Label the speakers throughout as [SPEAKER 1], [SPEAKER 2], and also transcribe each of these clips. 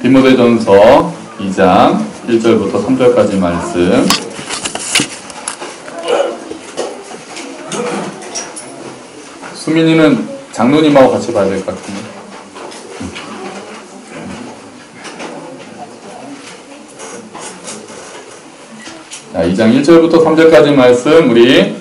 [SPEAKER 1] 디모데전서 2장 1절부터 3절까지 말씀. 수민이는 장로님하고 같이 봐야 될 것 같은데. 자, 2장 1절부터 3절까지 말씀 우리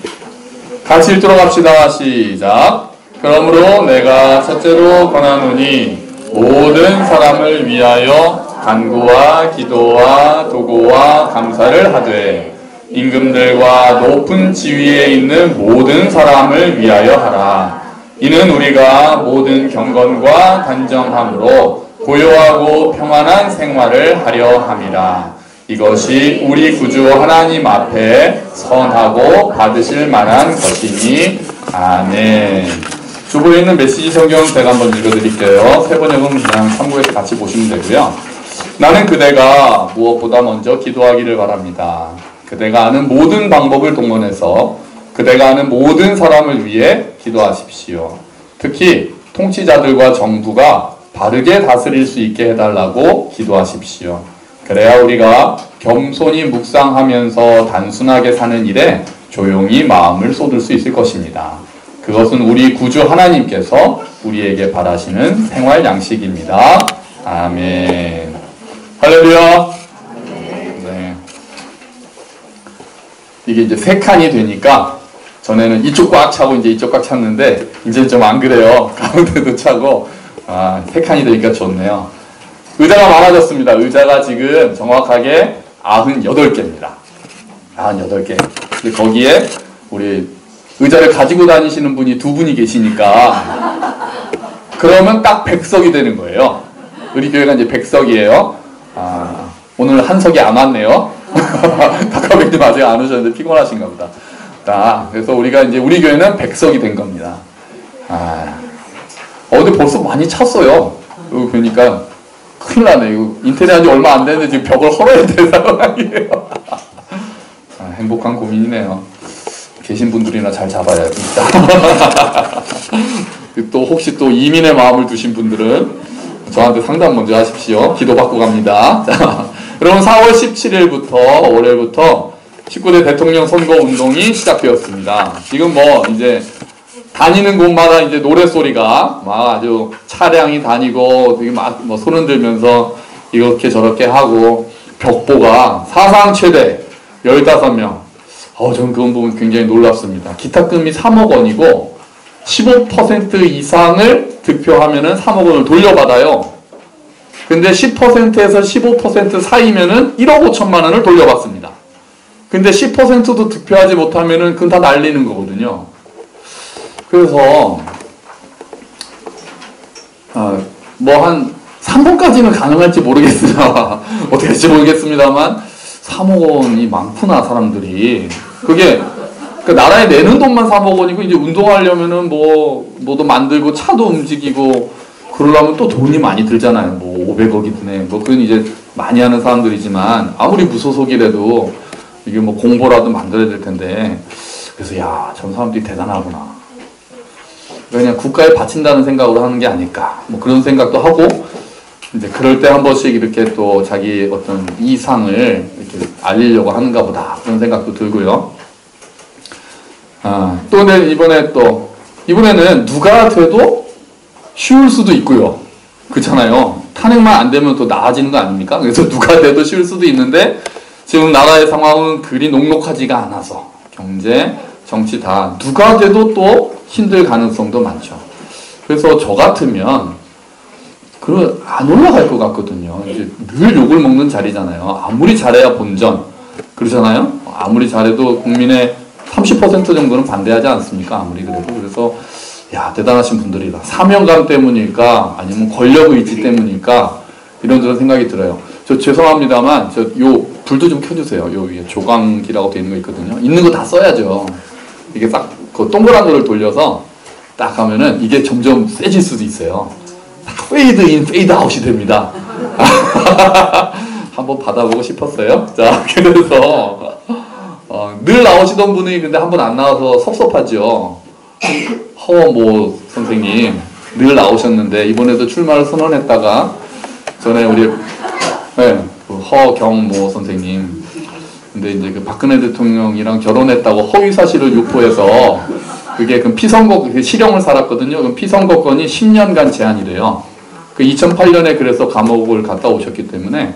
[SPEAKER 1] 같이 읽도록 합시다. 시작. 그러므로 내가 첫째로 권하노니 모든 사람을 위하여 간구와 기도와 도고와 감사를 하되 임금들과 높은 지위에 있는 모든 사람을 위하여 하라. 이는 우리가 모든 경건과 단정함으로 고요하고 평안한 생활을 하려 함이라. 이것이 우리 구주 하나님 앞에 선하고 받으실 만한 것이니. 아멘. 주보에 있는 메시지 성경 제가 한번 읽어드릴게요. 세 번역은 그냥 참고해서 같이 보시면 되고요. 나는 그대가 무엇보다 먼저 기도하기를 바랍니다. 그대가 아는 모든 방법을 동원해서 그대가 아는 모든 사람을 위해 기도하십시오. 특히 통치자들과 정부가 바르게 다스릴 수 있게 해달라고 기도하십시오. 그래야 우리가 겸손히 묵상하면서 단순하게 사는 일에 조용히 마음을 쏟을 수 있을 것입니다. 그것은 우리 구주 하나님께서 우리에게 바라시는 생활 양식입니다. 아멘. 할렐루야. 네. 이게 이제 세 칸이 되니까 전에는 이쪽 꽉 차고 이제 이쪽 꽉 찼는데 이제는 좀 안 그래요. 가운데도 차고 세 칸이 되니까 좋네요. 의자가 많아졌습니다. 의자가 지금 정확하게 98개입니다. 98개. 근데 거기에 우리 의자를 가지고 다니시는 분이 두 분이 계시니까 그러면 딱 100석이 되는 거예요. 우리 교회가 이제 100석이에요. 오늘 한 석이 안 왔네요. 다카베님 아직 안 오셨는데 피곤하신가 보다. 그래서 우리가 이제 우리 교회는 100석이 된 겁니다. 근데 벌써 많이 찼어요. 여기 보니까 큰일 나네. 이거 인테리어 한지 얼마 안 됐는데 지금 벽을 헐어야 될 상황이에요. 행복한 고민이네요. 계신 분들이나 잘 잡아야겠다. 또 혹시 또 이민의 마음을 두신 분들은 저한테 상담 먼저 하십시오. 기도받고 갑니다. 자, 여러분 4월 17일부터 월요일부터 19대 대통령 선거 운동이 시작되었습니다. 지금 이제 다니는 곳마다 이제 노래소리가 막 아주 차량이 다니고 되게 막 손을 들면서 이렇게 저렇게 하고 벽보가 사상 최대 15명. 저는 그건 보면 굉장히 놀랍습니다. 기탁금이 3억 원이고 15% 이상을 득표하면은 3억 원을 돌려받아요. 근데 10%에서 15% 사이면은 1억 5천만 원을 돌려받습니다. 근데 10%도 득표하지 못하면은 그건 다 날리는 거거든요. 그래서 한 3번까지는 가능할지 모르겠으나 어떻게 될지 모르겠습니다만 3억 원이 많구나 사람들이. 그게 그 나라에 내는 돈만 3억 원이고 이제 운동하려면은 뭐도 만들고 차도 움직이고 그러려면 또 돈이 많이 들잖아요. 500억이 드네. 그건 이제 많이 하는 사람들이지만 아무리 무소속이라도 이게 공보라도 만들어야 될 텐데. 그래서 저 사람들이 대단하구나. 그냥 국가에 바친다는 생각으로 하는 게 아닐까. 그런 생각도 하고 이제 그럴 때 한 번씩 이렇게 또 자기 어떤 이상을 이렇게 알리려고 하는가 보다. 그런 생각도 들고요. 또 이번에는 누가 돼도 쉬울 수도 있고요. 그렇잖아요. 탄핵만 안 되면 또 나아지는 거 아닙니까? 그래서 누가 돼도 쉬울 수도 있는데 지금 나라의 상황은 그리 녹록하지가 않아서 경제, 정치 다 누가 돼도 또 힘들 가능성도 많죠. 그래서 저 같으면 안 올라갈 것 같거든요. 이제 늘 욕을 먹는 자리잖아요. 아무리 잘해야 본전. 그러잖아요. 아무리 잘해도 국민의 30% 정도는 반대하지 않습니까? 아무리 그래도. 그래서 대단하신 분들이다. 사명감 때문일까? 아니면 권력 의지 때문일까? 이런저런 생각이 들어요. 저 죄송합니다만 요 불도 좀 켜주세요. 요 위에 조광기라고 되어 있는 거 있거든요. 있는 거 다 써야죠. 이게 딱 그 동그란 거를 돌려서 딱 하면은 이게 점점 세질 수도 있어요. 페이드 인, 페이드 아웃이 됩니다. 한번 받아보고 싶었어요. 자, 그래서 늘 나오시던 분이 근데 한 번 안 나와서 섭섭하죠. 선생님 늘 나오셨는데 이번에도 출마를 선언했다가 전에 우리 네, 그 허경모 선생님. 근데 이제 그 박근혜 대통령이랑 결혼했다고 허위 사실을 유포해서 그게 그 피선거 실형을 살았거든요. 그 피선거권이 10년간 제한이래요. 그 2008년에 그래서 감옥을 갔다 오셨기 때문에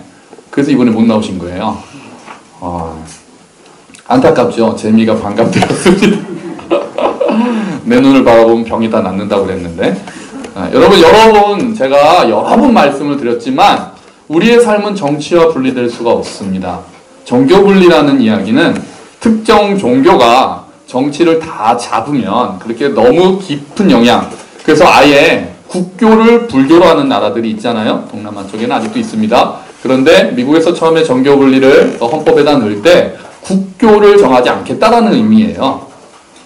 [SPEAKER 1] 그래서 이번에 못 나오신 거예요. 안타깝죠. 재미가 반감되었습니다. 내 눈을 바라보면 병이 다 낫는다고 그랬는데 여러분 제가 여러 번 말씀을 드렸지만 우리의 삶은 정치와 분리될 수가 없습니다. 종교 분리라는 이야기는 특정 종교가 정치를 다 잡으면 그렇게 너무 깊은 영향, 그래서 아예 국교를 불교로 하는 나라들이 있잖아요. 동남아 쪽에는 아직도 있습니다. 그런데 미국에서 처음에 정교 분리를 헌법에다 넣을 때 국교를 정하지 않겠다라는 의미예요.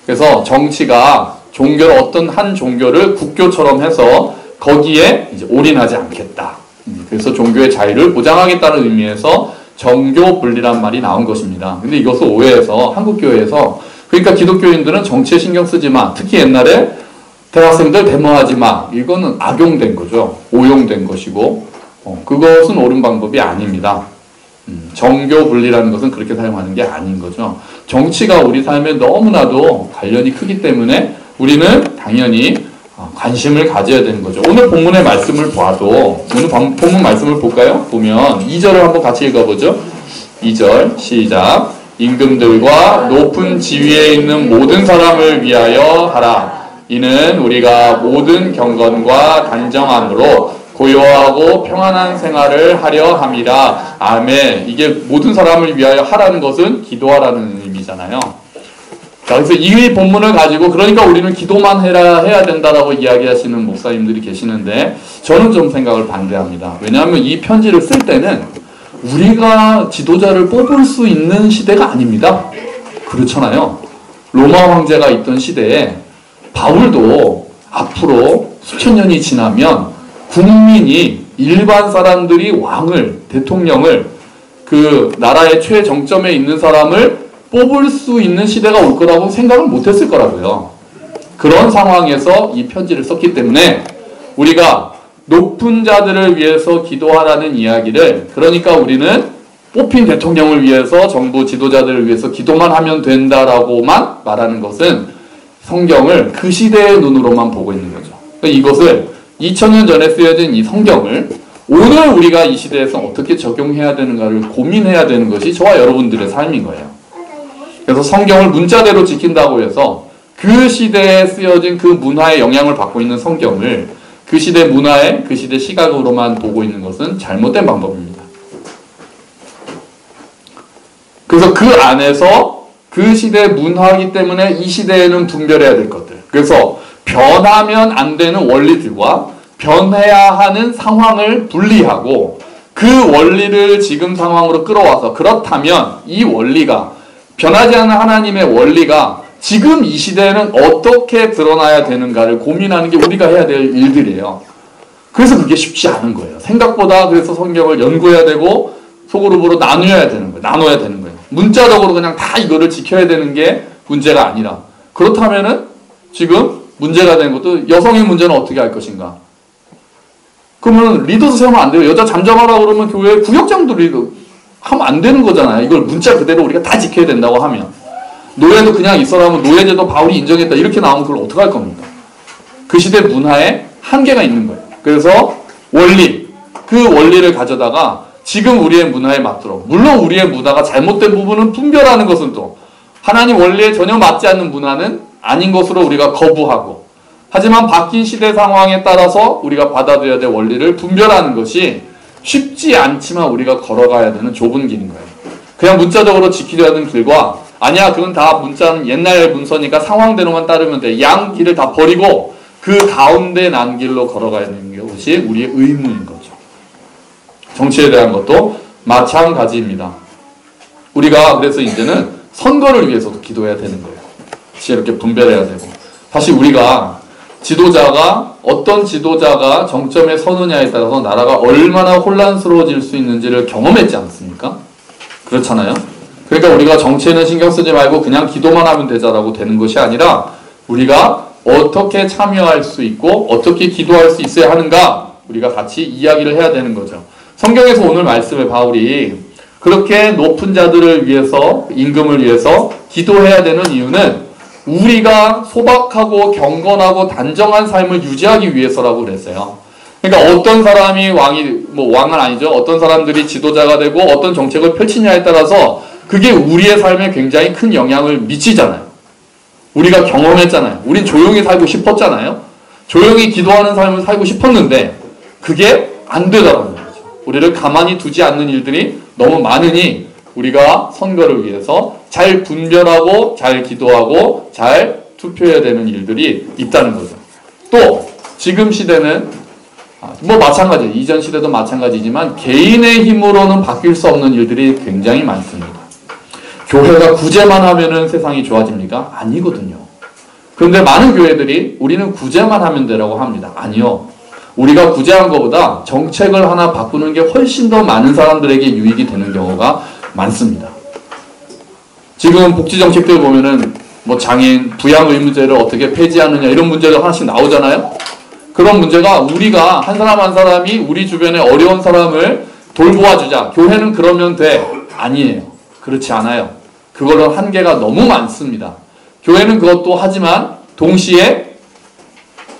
[SPEAKER 1] 그래서 정치가 종교를 어떤 한 종교를 국교처럼 해서 거기에 이제 올인하지 않겠다. 그래서 종교의 자유를 보장하겠다는 의미에서 정교 분리란 말이 나온 것입니다. 근데 이것을 오해해서 한국교회에서 그러니까 기독교인들은 정치에 신경 쓰지 마. 특히 옛날에 대학생들 데모하지 마. 이거는 악용된 거죠. 오용된 것이고 그것은 옳은 방법이 아닙니다. 정교 분리라는 것은 그렇게 사용하는 게 아닌 거죠. 정치가 우리 삶에 너무나도 관련이 크기 때문에 우리는 당연히 관심을 가져야 되는 거죠. 오늘 본문의 말씀을 봐도 오늘 본문 말씀을 볼까요? 보면 2절을 한번 같이 읽어보죠. 2절 시작. 임금들과 높은 지위에 있는 모든 사람을 위하여 하라. 이는 우리가 모든 경건과 단정함으로 고요하고 평안한 생활을 하려 함이라. 아멘. 이게 모든 사람을 위하여 하라는 것은 기도하라는 의미잖아요. 자, 그래서 이 본문을 가지고 그러니까 우리는 기도만 해야 된다라고 이야기하시는 목사님들이 계시는데 저는 좀 생각을 반대합니다. 왜냐하면 이 편지를 쓸 때는 우리가 지도자를 뽑을 수 있는 시대가 아닙니다. 그렇잖아요. 로마 황제가 있던 시대에 바울도 앞으로 수천 년이 지나면 국민이 일반 사람들이 왕을, 대통령을 그 나라의 최정점에 있는 사람을 뽑을 수 있는 시대가 올 거라고 생각을 못했을 거라고요. 그런 상황에서 이 편지를 썼기 때문에 우리가 높은 자들을 위해서 기도하라는 이야기를, 그러니까 우리는 뽑힌 대통령을 위해서 정부 지도자들을 위해서 기도만 하면 된다라고만 말하는 것은 성경을 그 시대의 눈으로만 보고 있는 거죠. 이것을 2000년 전에 쓰여진 이 성경을 오늘 우리가 이 시대에서 어떻게 적용해야 되는가를 고민해야 되는 것이 저와 여러분들의 삶인 거예요. 그래서 성경을 문자대로 지킨다고 해서 그 시대에 쓰여진 그 문화의 영향을 받고 있는 성경을 그 시대 문화의 그 시대 시각으로만 보고 있는 것은 잘못된 방법입니다. 그래서 그 안에서 그 시대 문화이기 때문에 이 시대에는 분별해야 될 것들, 그래서 변하면 안 되는 원리들과 변해야 하는 상황을 분리하고 그 원리를 지금 상황으로 끌어와서, 그렇다면 이 원리가 변하지 않는 하나님의 원리가 지금 이 시대에는 어떻게 드러나야 되는가를 고민하는 게 우리가 해야 될 일들이에요. 그래서 그게 쉽지 않은 거예요. 생각보다. 그래서 성경을 연구해야 되고 소그룹으로 나눠야 되는 거예요. 문자적으로 그냥 다 이거를 지켜야 되는 게 문제가 아니라, 그렇다면은 지금 문제가 되는 것도 여성의 문제는 어떻게 할 것인가? 그러면 리더도 세우면 안 돼요. 여자 잠잠하라고 그러면 교회 구역장도 리더 하면 안 되는 거잖아요. 이걸 문자 그대로 우리가 다 지켜야 된다고 하면. 노예도 그냥 있어라면 노예제도 바울이 인정했다 이렇게 나오면 그걸 어떻게 할 겁니까? 그 시대 문화에 한계가 있는 거예요. 그래서 원리, 그 원리를 가져다가 지금 우리의 문화에 맞도록, 물론 우리의 문화가 잘못된 부분은 분별하는 것은 또 하나님 원리에 전혀 맞지 않는 문화는 아닌 것으로 우리가 거부하고, 하지만 바뀐 시대 상황에 따라서 우리가 받아들여야 될 원리를 분별하는 것이 쉽지 않지만 우리가 걸어가야 되는 좁은 길인 거예요. 그냥 문자적으로 지키려는 길과 아니야 그건 다 문자는 옛날 문서니까 상황대로만 따르면 돼, 양 길을 다 버리고 그 가운데 난 길로 걸어가야 되는 것이 우리의 의무인 거죠. 정치에 대한 것도 마찬가지입니다. 우리가 그래서 이제는 선거를 위해서도 기도해야 되는 거예요. 이렇게 분별해야 되고, 사실 우리가 지도자가 어떤 지도자가 정점에 서느냐에 따라서 나라가 얼마나 혼란스러워질 수 있는지를 경험했지 않습니까? 그렇잖아요. 그러니까 우리가 정치에는 신경 쓰지 말고 그냥 기도만 하면 되자라고 되는 것이 아니라 우리가 어떻게 참여할 수 있고 어떻게 기도할 수 있어야 하는가 우리가 같이 이야기를 해야 되는 거죠. 성경에서 오늘 말씀을 바울이 그렇게 높은 자들을 위해서, 임금을 위해서 기도해야 되는 이유는 우리가 소박하고 경건하고 단정한 삶을 유지하기 위해서라고 그랬어요. 그러니까 어떤 사람이 왕은 아니죠. 어떤 사람들이 지도자가 되고 어떤 정책을 펼치냐에 따라서 그게 우리의 삶에 굉장히 큰 영향을 미치잖아요. 우리가 경험했잖아요. 우린 조용히 살고 싶었잖아요. 조용히 기도하는 삶을 살고 싶었는데 그게 안 되더라고요. 우리를 가만히 두지 않는 일들이 너무 많으니 우리가 선거를 위해서 잘 분별하고 잘 기도하고 잘 투표해야 되는 일들이 있다는 거죠. 또 지금 시대는 마찬가지, 이전 시대도 마찬가지지만 개인의 힘으로는 바뀔 수 없는 일들이 굉장히 많습니다. 교회가 구제만 하면은 세상이 좋아집니까? 아니거든요. 그런데 많은 교회들이 우리는 구제만 하면 되라고 합니다. 아니요. 우리가 구제한 것보다 정책을 하나 바꾸는 게 훨씬 더 많은 사람들에게 유익이 되는 경우가 많습니다. 지금 복지 정책들 보면은 장애인 부양 의무제를 어떻게 폐지하느냐 이런 문제가 하나씩 나오잖아요. 그런 문제가 우리가 한 사람 한 사람이 우리 주변에 어려운 사람을 돌보아주자. 교회는 그러면 돼. 아니에요. 그렇지 않아요. 그걸로 한계가 너무 많습니다. 교회는 그것도 하지만 동시에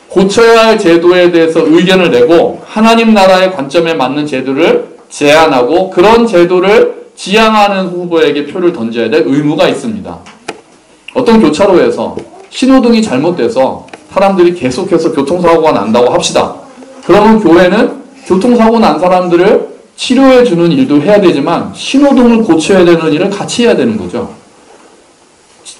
[SPEAKER 1] 고쳐야 할 제도에 대해서 의견을 내고 하나님 나라의 관점에 맞는 제도를 제안하고 그런 제도를 지향하는 후보에게 표를 던져야 될 의무가 있습니다. 어떤 교차로에서 신호등이 잘못돼서 사람들이 계속해서 교통사고가 난다고 합시다. 그러면 교회는 교통사고 난 사람들을 치료해주는 일도 해야 되지만 신호등을 고쳐야 되는 일을 같이 해야 되는 거죠.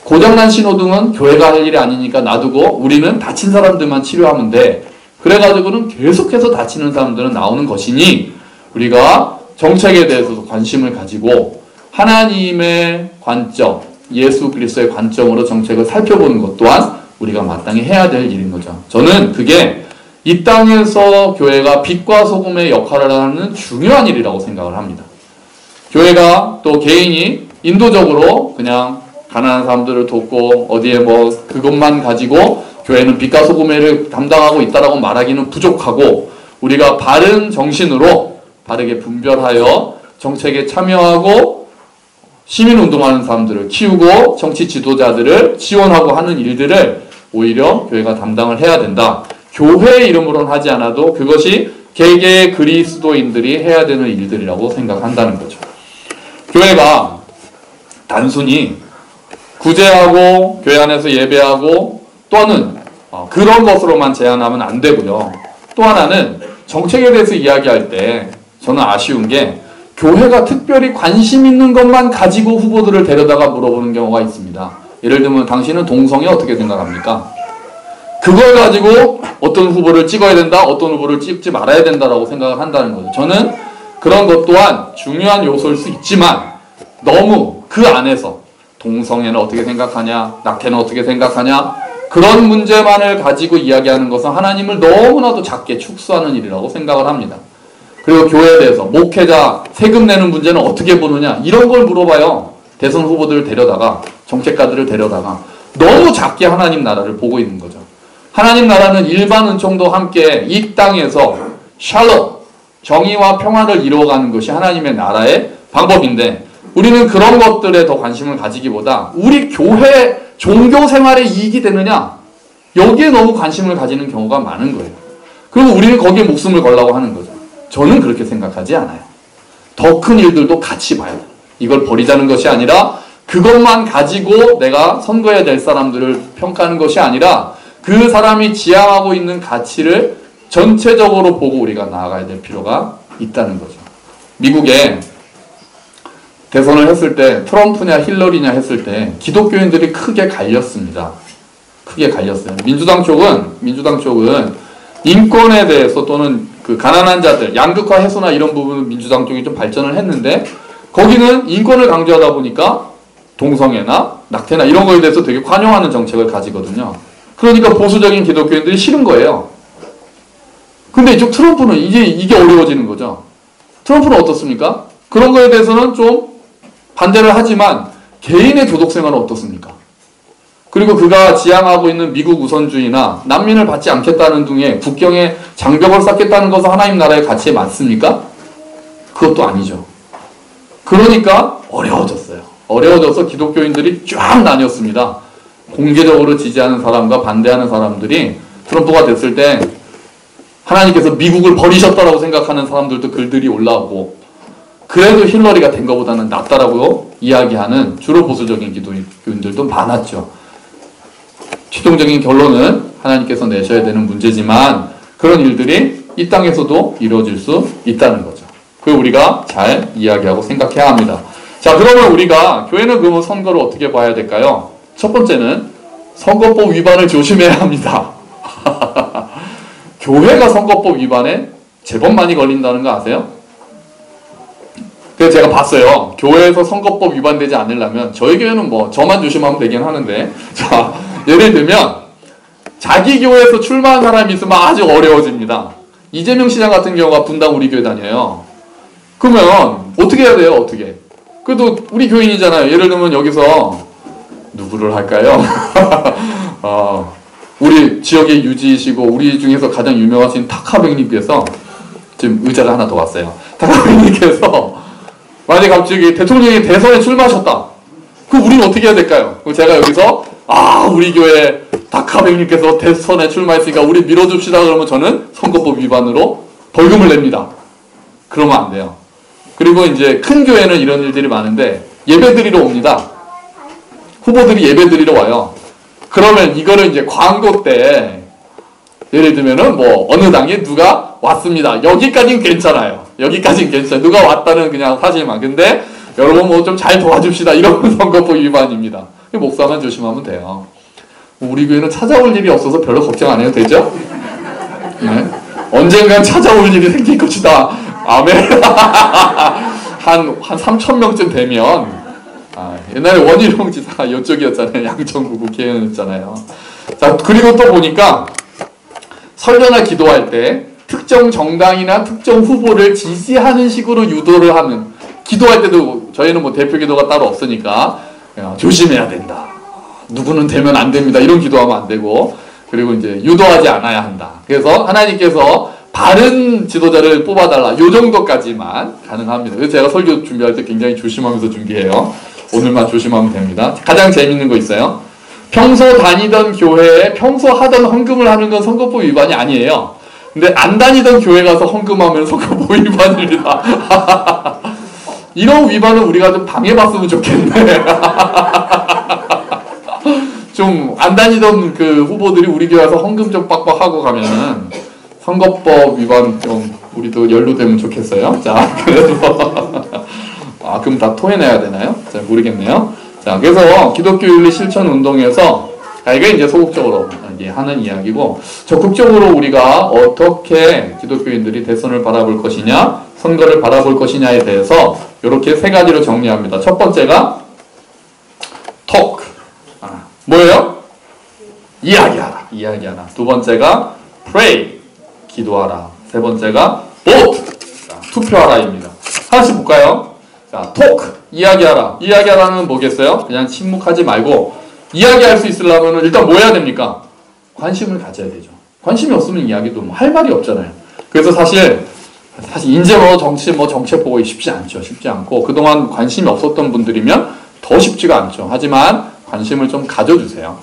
[SPEAKER 1] 고장난 신호등은 교회가 할 일이 아니니까 놔두고 우리는 다친 사람들만 치료하면 돼. 그래가지고는 계속해서 다치는 사람들은 나오는 것이니 우리가 정책에 대해서도 관심을 가지고 하나님의 관점, 예수 그리스도의 관점으로 정책을 살펴보는 것 또한 우리가 마땅히 해야 될 일인 거죠. 저는 그게 이 땅에서 교회가 빛과 소금의 역할을 하는 중요한 일이라고 생각을 합니다. 교회가 또 개인이 인도적으로 그냥 가난한 사람들을 돕고 어디에 그것만 가지고 교회는 빛과 소금을 담당하고 있다라고 말하기는 부족하고 우리가 바른 정신으로 바르게 분별하여 정책에 참여하고 시민운동하는 사람들을 키우고 정치 지도자들을 지원하고 하는 일들을 오히려 교회가 담당을 해야 된다. 교회 이름으로는 하지 않아도 그것이 개개의 그리스도인들이 해야 되는 일들이라고 생각한다는 거죠. 교회가 단순히 구제하고 교회 안에서 예배하고 또는 그런 것으로만 제한하면 안 되고요. 또 하나는 정책에 대해서 이야기할 때 저는 아쉬운 게 교회가 특별히 관심 있는 것만 가지고 후보들을 데려다가 물어보는 경우가 있습니다. 예를 들면 당신은 동성애 어떻게 생각합니까? 그걸 가지고 어떤 후보를 찍어야 된다, 어떤 후보를 찍지 말아야 된다라고 생각을 한다는 거죠. 저는 그런 것 또한 중요한 요소일 수 있지만 너무 그 안에서 동성애는 어떻게 생각하냐, 낙태는 어떻게 생각하냐 그런 문제만을 가지고 이야기하는 것은 하나님을 너무나도 작게 축소하는 일이라고 생각을 합니다. 그리고 교회에 대해서 목회자 세금 내는 문제는 어떻게 보느냐 이런 걸 물어봐요. 대선 후보들을 데려다가 정책가들을 데려다가 너무 작게 하나님 나라를 보고 있는 거죠. 하나님 나라는 일반 은총도 함께 이 땅에서 샬롬, 정의와 평화를 이루어가는 것이 하나님의 나라의 방법인데 우리는 그런 것들에 더 관심을 가지기보다 우리 교회 종교 생활에 이익이 되느냐 여기에 너무 관심을 가지는 경우가 많은 거예요. 그리고 우리는 거기에 목숨을 걸라고 하는 거죠. 저는 그렇게 생각하지 않아요. 더 큰 일들도 같이 봐야 돼요. 이걸 버리자는 것이 아니라 그것만 가지고 내가 선거해야 될 사람들을 평가하는 것이 아니라 그 사람이 지향하고 있는 가치를 전체적으로 보고 우리가 나아가야 될 필요가 있다는 거죠. 미국에 대선을 했을 때 트럼프냐 힐러리냐 했을 때 기독교인들이 크게 갈렸습니다. 크게 갈렸어요. 민주당 쪽은 인권에 대해서 또는 그 가난한 자들, 양극화 해소나 이런 부분은 민주당 쪽이 좀 발전을 했는데 거기는 인권을 강조하다 보니까 동성애나 낙태나 이런 거에 대해서 되게 관용하는 정책을 가지거든요. 그러니까 보수적인 기독교인들이 싫은 거예요. 근데 이쪽 트럼프는 이게 어려워지는 거죠. 트럼프는 어떻습니까? 그런 거에 대해서는 좀 반대를 하지만 개인의 교독 생활은 어떻습니까? 그리고 그가 지향하고 있는 미국 우선주의나 난민을 받지 않겠다는 등의 국경에 장벽을 쌓겠다는 것은 하나님 나라의 가치에 맞습니까? 그것도 아니죠. 그러니까 어려워졌어요. 어려워져서 기독교인들이 쫙 나뉘었습니다. 공개적으로 지지하는 사람과 반대하는 사람들이 트럼프가 됐을 때 하나님께서 미국을 버리셨다라고 생각하는 사람들도 글들이 올라오고, 그래도 힐러리가 된 것보다는 낫다라고 이야기하는 주로 보수적인 기독교인들도 많았죠. 최종적인 결론은 하나님께서 내셔야 되는 문제지만 그런 일들이 이 땅에서도 이루어질 수 있다는 거죠. 그걸 우리가 잘 이야기하고 생각해야 합니다. 자, 그러면 우리가 교회는 그러면 선거를 어떻게 봐야 될까요? 첫 번째는 선거법 위반을 조심해야 합니다. 교회가 선거법 위반에 제법 많이 걸린다는 거 아세요? 그래서 제가 봤어요. 교회에서 선거법 위반되지 않으려면, 저희 교회는 뭐 저만 조심하면 되긴 하는데, 자, 예를 들면 자기 교회에서 출마한 사람이 있으면 아주 어려워집니다. 이재명 시장 같은 경우가 분당 우리 교회 다녀요. 그러면 어떻게 해야 돼요? 어떻게? 그래도 우리 교인이잖아요. 예를 들면 여기서 누구를 할까요? 우리 지역의 유지이시고 우리 중에서 가장 유명하신 타카백님께서 지금 의자가 하나 더 왔어요. 타카백님께서 만약에 갑자기 대통령이 대선에 출마하셨다. 그럼 우리는 어떻게 해야 될까요? 그럼 제가 여기서 우리 교회 타카백님께서 대선에 출마했으니까 우리 밀어줍시다. 그러면 저는 선거법 위반으로 벌금을 냅니다. 그러면 안 돼요. 그리고 이제 큰 교회는 이런 일들이 많은데 예배 드리러 옵니다. 후보들이 예배 드리러 와요. 그러면 이거를 이제 광고 때 예를 들면은 뭐 어느 당에 누가 왔습니다. 여기까지는 괜찮아요. 여기까지는 괜찮아요. 누가 왔다는 그냥 사실만. 근데 여러분 뭐 좀 잘 도와줍시다. 이런 선거법 위반입니다. 목사만 조심하면 돼요. 우리 교회는 찾아올 일이 없어서 별로 걱정 안 해도 되죠? 네? 언젠간 찾아올 일이 생길 것이다. 아멘. 한 3,000명쯤 되면, 옛날에 원희룡 지사가 이쪽이었잖아요. 양천구 국회의원이었잖아요. 자, 그리고 또 보니까 설교나 기도할 때 특정 정당이나 특정 후보를 지지하는 식으로 유도를 하는, 기도할 때도 저희는 뭐 대표 기도가 따로 없으니까 조심해야 된다. 누구는 되면 안 됩니다. 이런 기도하면 안 되고, 그리고 이제 유도하지 않아야 한다. 그래서 하나님께서 바른 지도자를 뽑아달라. 요 정도까지만 가능합니다. 그래서 제가 설교 준비할 때 굉장히 조심하면서 준비해요. 오늘만 조심하면 됩니다. 가장 재밌는 거 있어요. 평소 다니던 교회에 평소 하던 헌금을 하는 건 선거법 위반이 아니에요. 근데 안 다니던 교회 가서 헌금하면 선거법 위반입니다. 이런 위반은 우리가 좀 당해봤으면 좋겠네. 좀 안 다니던 그 후보들이 우리 교회 와서 헌금 좀 빡빡 하고 가면은 선거법 위반 좀 우리도 연루되면 좋겠어요. 자, 그래서 그럼 다 토해내야 되나요? 잘 모르겠네요. 자, 그래서 기독교 윤리 실천 운동에서 이게 이제 소극적으로 하는 이야기고, 적극적으로 우리가 어떻게 기독교인들이 대선을 바라볼 것이냐, 선거를 바라볼 것이냐에 대해서 이렇게 세 가지로 정리합니다. 첫 번째가 talk. 뭐예요? 이야기하라. 두 번째가 pray. 기도하라. 세 번째가 vote. 투표하라입니다. 하나씩 볼까요? 자, talk. 이야기하라는 뭐겠어요? 그냥 침묵하지 말고, 이야기할 수 있으려면 일단 뭐 해야 됩니까? 관심을 가져야 되죠. 관심이 없으면 이야기도 뭐 할 말이 없잖아요. 그래서 사실 이제 뭐 정책 보고 쉽지 않죠. 쉽지 않고, 그동안 관심이 없었던 분들이면 더 쉽지가 않죠. 하지만 관심을 좀 가져주세요.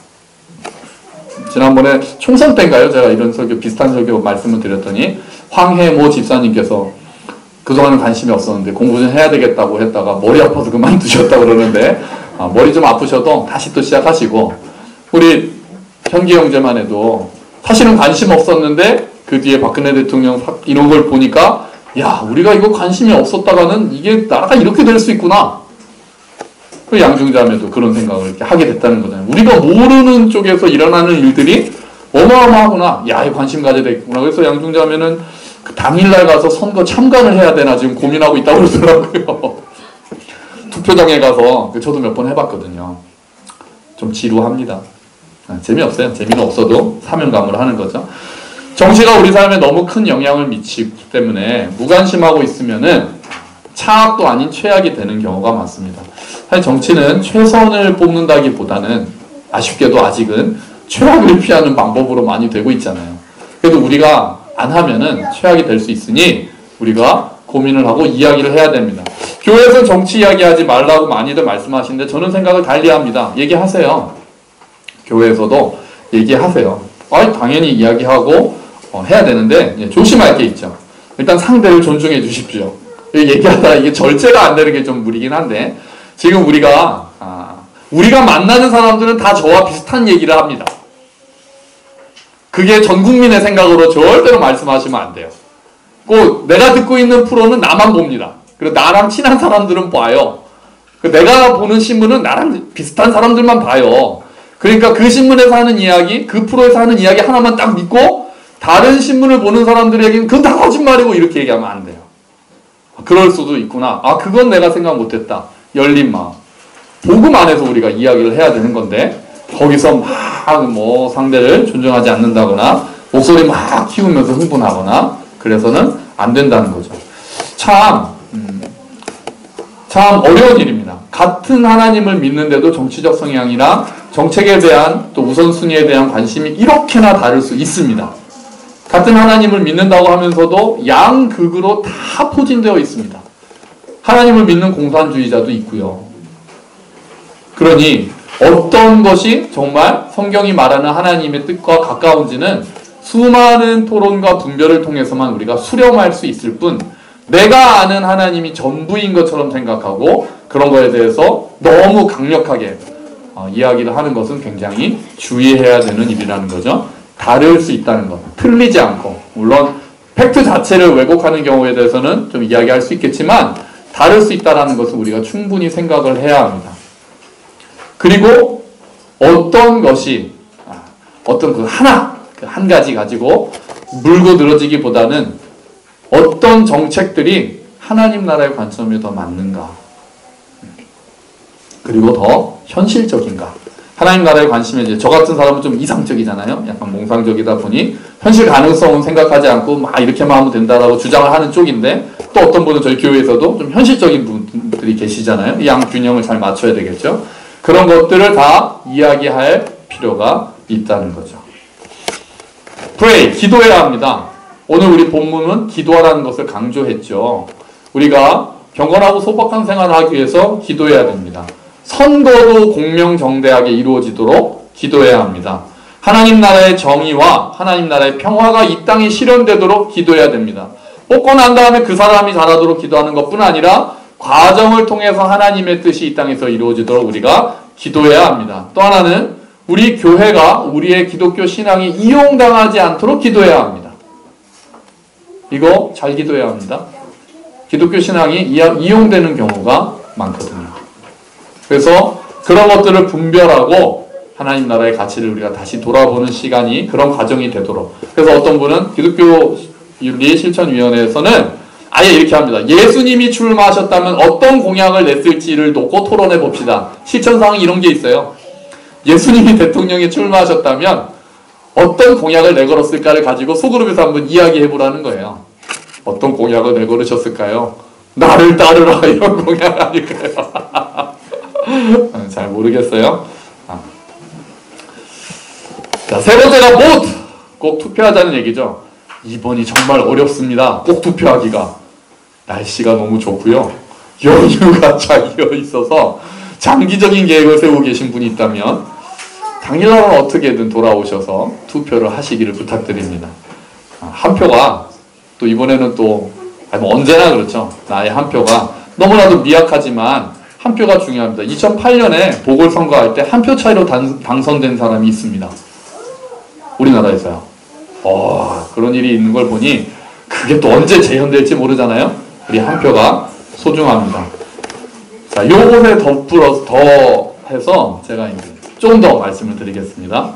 [SPEAKER 1] 지난번에 총선 때인가요? 제가 이런 설교, 비슷한 설교 말씀을 드렸더니 황해모 집사님께서 그동안은 관심이 없었는데 공부 좀 해야 되겠다고 했다가 머리 아파서 그만두셨다고 그러는데, 머리 좀 아프셔도 다시 또 시작하시고, 우리 현기 형제만 해도 사실은 관심 없었는데 그 뒤에 박근혜 대통령 이런 걸 보니까, 야, 우리가 이거 관심이 없었다가는 이게 나라가 이렇게 될 수 있구나. 그 양중자매도 그런 생각을 이렇게 하게 됐다는 거잖아요. 우리가 모르는 쪽에서 일어나는 일들이 어마어마하구나. 야, 이 관심 가져야 되겠구나. 그래서 양중자매는 그 당일날 가서 선거 참관을 해야 되나 지금 고민하고 있다고 그러더라고요. 투표장에 가서 저도 몇 번 해봤거든요. 좀 지루합니다. 재미없어요. 재미는 없어도 사명감으로 하는 거죠. 정치가 우리 삶에 너무 큰 영향을 미치기 때문에 무관심하고 있으면은 차악도 아닌 최악이 되는 경우가 많습니다. 사실 정치는 최선을 뽑는다기보다는 아쉽게도 아직은 최악을 피하는 방법으로 많이 되고 있잖아요. 그래도 우리가 안 하면은 최악이 될 수 있으니 우리가 고민을 하고 이야기를 해야 됩니다. 교회에서 정치 이야기하지 말라고 많이들 말씀하시는데 저는 생각을 달리합니다. 얘기하세요. 교회에서도 얘기하세요. 당연히 이야기하고 해야 되는데 조심할 게 있죠. 일단 상대를 존중해 주십시오. 얘기하다 이게 절제가 안 되는 게 좀 무리긴 한데 지금 우리가 만나는 사람들은 다 저와 비슷한 얘기를 합니다. 그게 전 국민의 생각으로 절대로 말씀하시면 안 돼요. 꼭 내가 듣고 있는 프로는 나만 봅니다. 그리고 나랑 친한 사람들은 봐요. 내가 보는 신문은 나랑 비슷한 사람들만 봐요. 그러니까 그 신문에서 하는 이야기, 그 프로에서 하는 이야기 하나만 딱 믿고 다른 신문을 보는 사람들에게는 그건 다 거짓말이고 이렇게 얘기하면 안 돼요. 그럴 수도 있구나. 그건 내가 생각 못했다. 열린 마음. 복음 안에서 우리가 이야기를 해야 되는 건데 거기서 막 상대를 존중하지 않는다거나 목소리 막 키우면서 흥분하거나 그래서는 안 된다는 거죠. 참 어려운 일입니다. 같은 하나님을 믿는데도 정치적 성향이랑 정책에 대한 또 우선순위에 대한 관심이 이렇게나 다를 수 있습니다. 같은 하나님을 믿는다고 하면서도 양극으로 다 포진되어 있습니다. 하나님을 믿는 공산주의자도 있고요. 그러니 어떤 것이 정말 성경이 말하는 하나님의 뜻과 가까운지는 수많은 토론과 분별을 통해서만 우리가 수렴할 수 있을 뿐 내가 아는 하나님이 전부인 것처럼 생각하고 그런 거에 대해서 너무 강력하게 이야기를 하는 것은 굉장히 주의해야 되는 일이라는 거죠. 다를 수 있다는 것, 틀리지 않고 물론 팩트 자체를 왜곡하는 경우에 대해서는 좀 이야기할 수 있겠지만 다를 수 있다는 것은 우리가 충분히 생각을 해야 합니다. 그리고 어떤 것이 어떤 한 가지 가지고 물고 늘어지기보다는 어떤 정책들이 하나님 나라의 관점에 더 맞는가 그리고 더 현실적인가. 하나님 나라의 관심에 이제 저 같은 사람은 좀 이상적이잖아요. 약간 몽상적이다 보니 현실 가능성은 생각하지 않고 막 이렇게만 하면 된다라고 주장을 하는 쪽인데 또 어떤 분은 저희 교회에서도 좀 현실적인 분들이 계시잖아요. 이 양 균형을 잘 맞춰야 되겠죠. 그런 것들을 다 이야기할 필요가 있다는 거죠. Pray, 기도해야 합니다. 오늘 우리 본문은 기도하라는 것을 강조했죠. 우리가 경건하고 소박한 생활을 하기 위해서 기도해야 됩니다. 선거도 공명정대하게 이루어지도록 기도해야 합니다. 하나님 나라의 정의와 하나님 나라의 평화가 이 땅에 실현되도록 기도해야 됩니다. 뽑고 난 다음에 그 사람이 잘하도록 기도하는 것뿐 아니라 과정을 통해서 하나님의 뜻이 이 땅에서 이루어지도록 우리가 기도해야 합니다. 또 하나는 우리 교회가 우리의 기독교 신앙이 이용당하지 않도록 기도해야 합니다. 이거 잘 기도해야 합니다. 기독교 신앙이 이용되는 경우가 많거든요. 그래서 그런 것들을 분별하고 하나님 나라의 가치를 우리가 다시 돌아보는 시간이 그런 과정이 되도록. 그래서 어떤 분은 기독교 윤리실천위원회에서는 아예 이렇게 합니다. 예수님이 출마하셨다면 어떤 공약을 냈을지를 놓고 토론해 봅시다. 실천사항이 이런 게 있어요. 예수님이 대통령에 출마하셨다면 어떤 공약을 내걸었을까를 가지고 소그룹에서 한번 이야기해 보라는 거예요. 어떤 공약을 내걸으셨을까요? 나를 따르라 이런 공약 아닐까요? 잘 모르겠어요. 자, 세 번째가 vote! 꼭 투표하자는 얘기죠. 이번이 정말 어렵습니다. 꼭 투표하기가. 날씨가 너무 좋고요. 연휴가 잘 이어있어서 장기적인 계획을 세우고 계신 분이 있다면 당일날은 어떻게든 돌아오셔서 투표를 하시기를 부탁드립니다. 한 표가 또 이번에는 또 언제나 그렇죠. 나의 한 표가 너무나도 미약하지만 한 표가 중요합니다. 2008년에 보궐선거할 때 한 표 차이로 당선된 사람이 있습니다. 우리나라에서요. 그런 일이 있는 걸 보니 그게 또 언제 재현될지 모르잖아요. 우리 한 표가 소중합니다. 자, 요것에 더해서 제가 이제 좀 더 말씀을 드리겠습니다.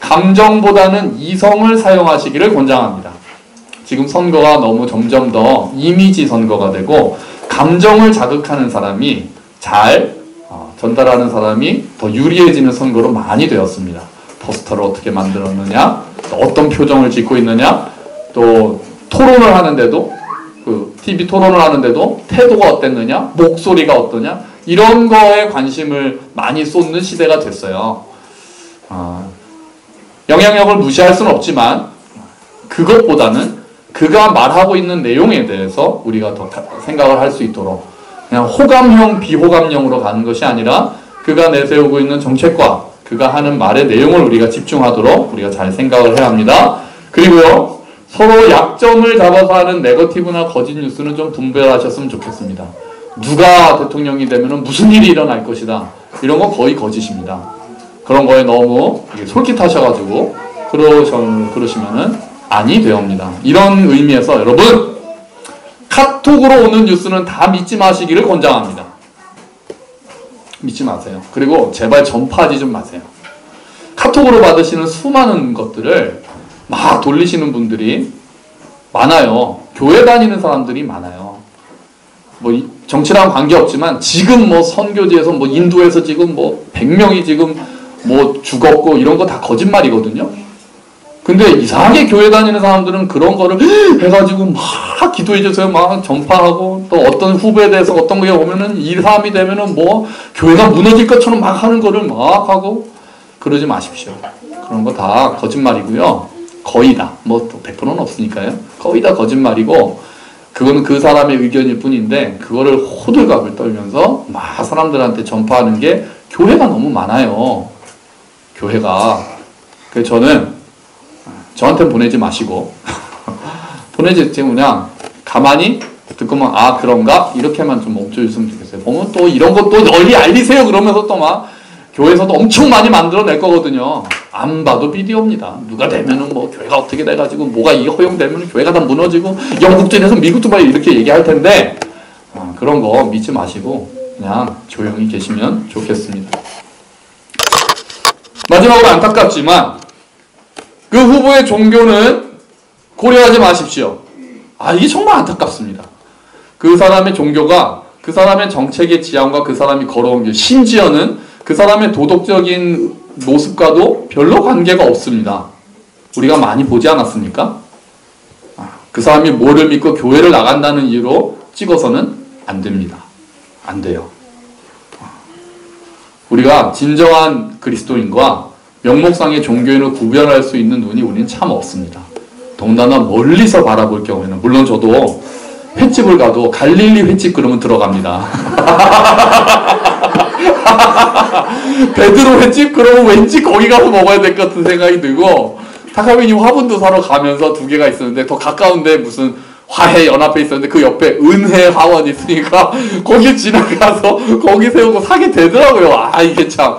[SPEAKER 1] 감정보다는 이성을 사용하시기를 권장합니다. 지금 선거가 너무 점점 더 이미지 선거가 되고 감정을 자극하는 사람이 잘 전달하는 사람이 더 유리해지는 선거로 많이 되었습니다. 포스터를 어떻게 만들었느냐, 또 어떤 표정을 짓고 있느냐, 또 토론을 하는데도 TV 토론을 하는데도 태도가 어땠느냐, 목소리가 어떠냐, 이런 거에 관심을 많이 쏟는 시대가 됐어요. 영향력을 무시할 수는 없지만 그것보다는 그가 말하고 있는 내용에 대해서 우리가 더 생각을 할 수 있도록 그냥 호감형, 비호감형으로 가는 것이 아니라 그가 내세우고 있는 정책과 그가 하는 말의 내용을 우리가 집중하도록 우리가 잘 생각을 해야 합니다. 그리고요, 서로 약점을 잡아서 하는 네거티브나 거짓 뉴스는 좀 분별하셨으면 좋겠습니다. 누가 대통령이 되면 무슨 일이 일어날 것이다. 이런 거 거의 거짓입니다. 그런 거에 너무 솔깃하셔가지고 그러시면은 아니 되옵니다. 이런 의미에서 여러분, 카톡으로 오는 뉴스는 다 믿지 마시기를 권장합니다. 믿지 마세요. 그리고 제발 전파하지 좀 마세요. 카톡으로 받으시는 수많은 것들을 막 돌리시는 분들이 많아요. 교회 다니는 사람들이 많아요. 뭐 정치랑 관계없지만 지금 뭐 선교지에서 뭐 인도에서 지금 뭐 100명이 지금 뭐 죽었고 이런 거 다 거짓말이거든요. 근데 이상하게 교회 다니는 사람들은 그런 거를 해가지고 막 기도해주세요 막 전파하고, 또 어떤 후보에 대해서 어떤 게 오면은 이 사람이 되면은 뭐 교회가 무너질 것처럼 막 하는 거를 막 하고, 그러지 마십시오. 그런 거 다 거짓말이고요. 거의 다. 뭐 100%는 없으니까요. 거의 다 거짓말이고, 그거는 그 사람의 의견일 뿐인데 그거를 호들갑을 떨면서 막 사람들한테 전파하는 게 교회가 너무 많아요. 교회가. 그래서 저는 저한테 보내지 마시고 보내지 그냥 가만히 듣고만 아 그런가? 이렇게만 좀 멈춰주시면 좋겠어요. 보면 또 이런 것도 널리 알리세요 그러면서 또 막 교회에서도 엄청 많이 만들어낼 거거든요. 안 봐도 비디오입니다. 누가 되면은 뭐 교회가 어떻게 돼가지고 뭐가 이게 허용되면 교회가 다 무너지고 영국전에서 미국도 막 이렇게 얘기할 텐데 그런 거 믿지 마시고 그냥 조용히 계시면 좋겠습니다. 마지막으로 안타깝지만 그 후보의 종교는 고려하지 마십시오. 이게 정말 안타깝습니다. 그 사람의 종교가 그 사람의 정책의 지향과 그 사람이 걸어온 길, 심지어는 그 사람의 도덕적인 모습과도 별로 관계가 없습니다. 우리가 많이 보지 않았습니까? 그 사람이 뭐를 믿고 교회를 나간다는 이유로 찍어서는 안 됩니다. 안 돼요. 우리가 진정한 그리스도인과 명목상의 종교인을 구별할 수 있는 눈이 우리는 참 없습니다. 더군다나 멀리서 바라볼 경우에는, 물론 저도 횟집을 가도 갈릴리 횟집 그러면 들어갑니다. 베드로 횟집 그러면 왠지 거기 가서 먹어야 될 것 같은 생각이 들고, 타카미니 화분도 사러 가면서 두 개가 있었는데 더 가까운데 무슨 화해 연합회 있었는데 그 옆에 은혜 화원이 있으니까 거기 지나가서 거기 세우고 사게 되더라고요. 이게 참,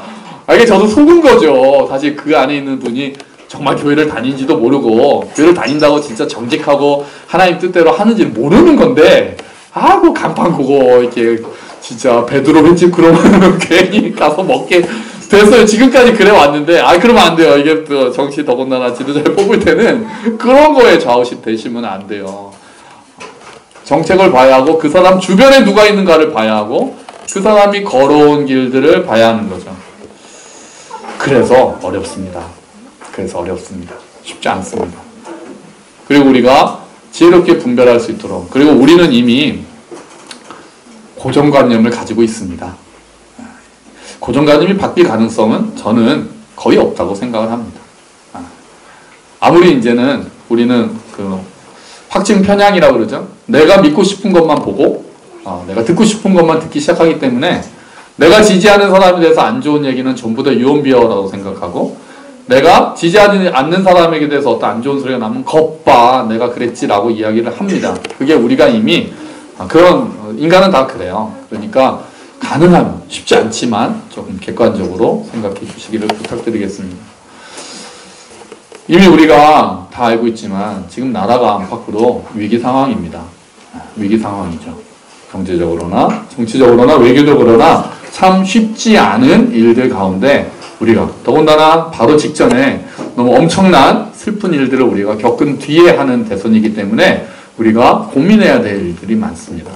[SPEAKER 1] 이게 저도 속은 거죠. 사실 그 안에 있는 분이 정말 교회를 다닌지도 모르고 교회를 다닌다고 진짜 정직하고 하나님 뜻대로 하는지 모르는 건데, 그 간판 그거 이렇게 진짜 베드로 횟집 그러면 괜히 가서 먹게 됐어요. 지금까지 그래 왔는데 그러면 안 돼요. 이게 또 정치 더군다나 지도자를 뽑을 때는 그런 거에 좌우시 되시면 안 돼요. 정책을 봐야 하고 그 사람 주변에 누가 있는가를 봐야 하고 그 사람이 걸어온 길들을 봐야 하는 거죠. 그래서 어렵습니다. 쉽지 않습니다. 그리고 우리가 지혜롭게 분별할 수 있도록, 그리고 우리는 이미 고정관념을 가지고 있습니다. 고정관념이 바뀔 가능성은 저는 거의 없다고 생각을 합니다. 아무리 이제는 우리는 그 확증 편향이라고 그러죠. 내가 믿고 싶은 것만 보고 내가 듣고 싶은 것만 듣기 시작하기 때문에 내가 지지하는 사람에 대해서 안 좋은 얘기는 전부 다 유언비어라고 생각하고, 내가 지지하지 않는 사람에게 대해서 어떤 안 좋은 소리가 나면 겁봐 내가 그랬지라고 이야기를 합니다. 그게 우리가 이미 그런 인간은 다 그래요. 그러니까 가능하면, 쉽지 않지만 조금 객관적으로 생각해 주시기를 부탁드리겠습니다. 이미 우리가 다 알고 있지만 지금 나라가 안팎으로 위기 상황입니다. 위기 상황이죠. 경제적으로나 정치적으로나 외교적으로나 참 쉽지 않은 일들 가운데 우리가 더군다나 바로 직전에 너무 엄청난 슬픈 일들을 우리가 겪은 뒤에 하는 대선이기 때문에 우리가 고민해야 될 일들이 많습니다.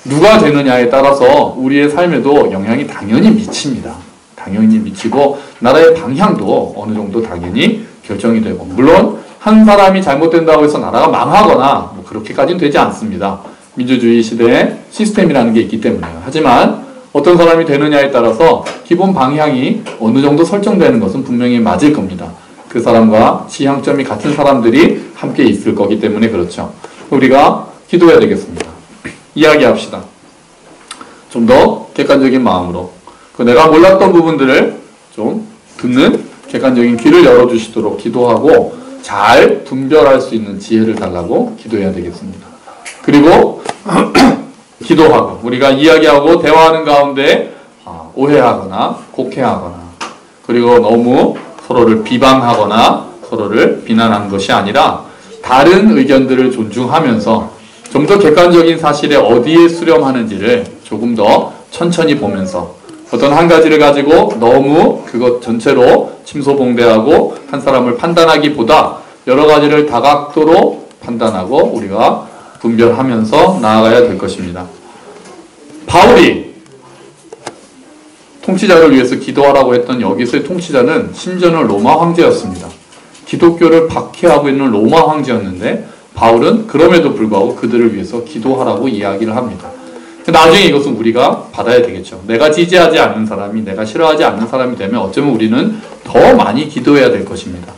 [SPEAKER 1] 누가 되느냐에 따라서 우리의 삶에도 영향이 당연히 미칩니다. 당연히 미치고 나라의 방향도 어느 정도 당연히 결정이 되고, 물론 한 사람이 잘못된다고 해서 나라가 망하거나 뭐 그렇게까지는 되지 않습니다. 민주주의 시대의 시스템이라는 게 있기 때문에요. 하지만 어떤 사람이 되느냐에 따라서 기본 방향이 어느 정도 설정되는 것은 분명히 맞을 겁니다. 그 사람과 지향점이 같은 사람들이 함께 있을 거기 때문에 그렇죠. 우리가 기도해야 되겠습니다. 이야기합시다. 좀 더 객관적인 마음으로 내가 몰랐던 부분들을 좀 듣는 객관적인 귀를 열어주시도록 기도하고 잘 분별할 수 있는 지혜를 달라고 기도해야 되겠습니다. 그리고 기도하고 우리가 이야기하고 대화하는 가운데 오해하거나 곡해하거나 그리고 너무 서로를 비방하거나 서로를 비난하는 것이 아니라 다른 의견들을 존중하면서 좀 더 객관적인 사실에 어디에 수렴하는지를 조금 더 천천히 보면서 어떤 한 가지를 가지고 너무 그것 전체로 침소봉대하고 한 사람을 판단하기보다 여러 가지를 다각도로 판단하고 우리가 분별하면서 나아가야 될 것입니다. 바울이 통치자를 위해서 기도하라고 했던 여기서의 통치자는 심지어는 로마 황제였습니다. 기독교를 박해하고 있는 로마 황제였는데 바울은 그럼에도 불구하고 그들을 위해서 기도하라고 이야기를 합니다. 나중에 이것은 우리가 받아야 되겠죠. 내가 지지하지 않는 사람이 내가 싫어하지 않는 사람이 되면 어쩌면 우리는 더 많이 기도해야 될 것입니다.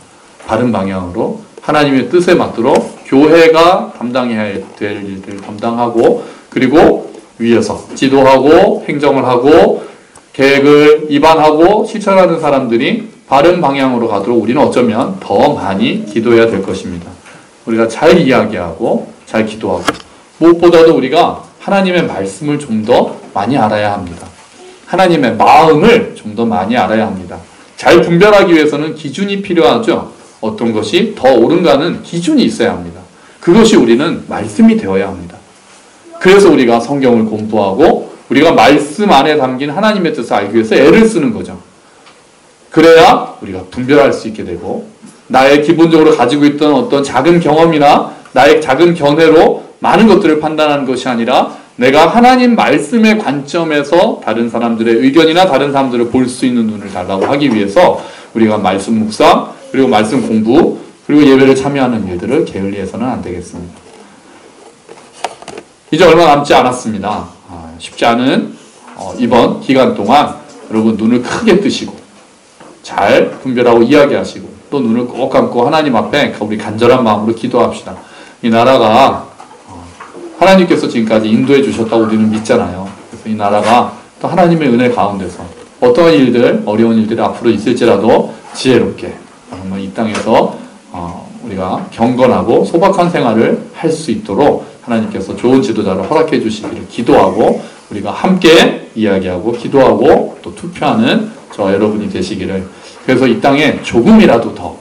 [SPEAKER 1] 바른 방향으로 하나님의 뜻에 맞도록 교회가 담당해야 될 일들을 담당하고 그리고 위에서 지도하고 행정을 하고 계획을 입안하고 실천하는 사람들이 바른 방향으로 가도록 우리는 어쩌면 더 많이 기도해야 될 것입니다. 우리가 잘 이야기하고 잘 기도하고 무엇보다도 우리가 하나님의 말씀을 좀 더 많이 알아야 합니다. 하나님의 마음을 좀 더 많이 알아야 합니다. 잘 분별하기 위해서는 기준이 필요하죠. 어떤 것이 더 옳은가는 기준이 있어야 합니다. 그것이 우리는 말씀이 되어야 합니다. 그래서 우리가 성경을 공부하고 우리가 말씀 안에 담긴 하나님의 뜻을 알기 위해서 애를 쓰는 거죠. 그래야 우리가 분별할 수 있게 되고 나의 기본적으로 가지고 있던 어떤 작은 경험이나 나의 작은 견해로 많은 것들을 판단하는 것이 아니라 내가 하나님 말씀의 관점에서 다른 사람들의 의견이나 다른 사람들을 볼 수 있는 눈을 달라고 하기 위해서 우리가 말씀 묵상 그리고 말씀 공부 그리고 예배를 참여하는 일들을 게을리해서는 안 되겠습니다. 이제 얼마 남지 않았습니다. 쉽지 않은 이번 기간 동안 여러분 눈을 크게 뜨시고 잘 분별하고 이야기하시고 또 눈을 꼭 감고 하나님 앞에 우리 간절한 마음으로 기도합시다. 이 나라가 하나님께서 지금까지 인도해 주셨다고 우리는 믿잖아요. 그래서 이 나라가 또 하나님의 은혜 가운데서 어떠한 일들, 어려운 일들이 앞으로 있을지라도 지혜롭게 정말 이 땅에서 우리가 경건하고 소박한 생활을 할 수 있도록 하나님께서 좋은 지도자를 허락해 주시기를 기도하고 우리가 함께 이야기하고 기도하고 또 투표하는 저 여러분이 되시기를 그래서 이 땅에 조금이라도 더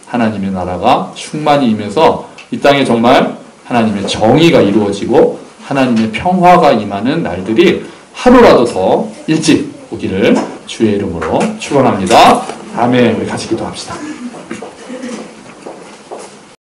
[SPEAKER 1] 하나님의 나라가 충만히 임해서 이 땅에 정말 하나님의 정의가 이루어지고 하나님의 평화가 임하는 날들이 하루라도 더 일찍 오기를 주의 이름으로 축원합니다. 아멘. 우리 같이 기도합시다.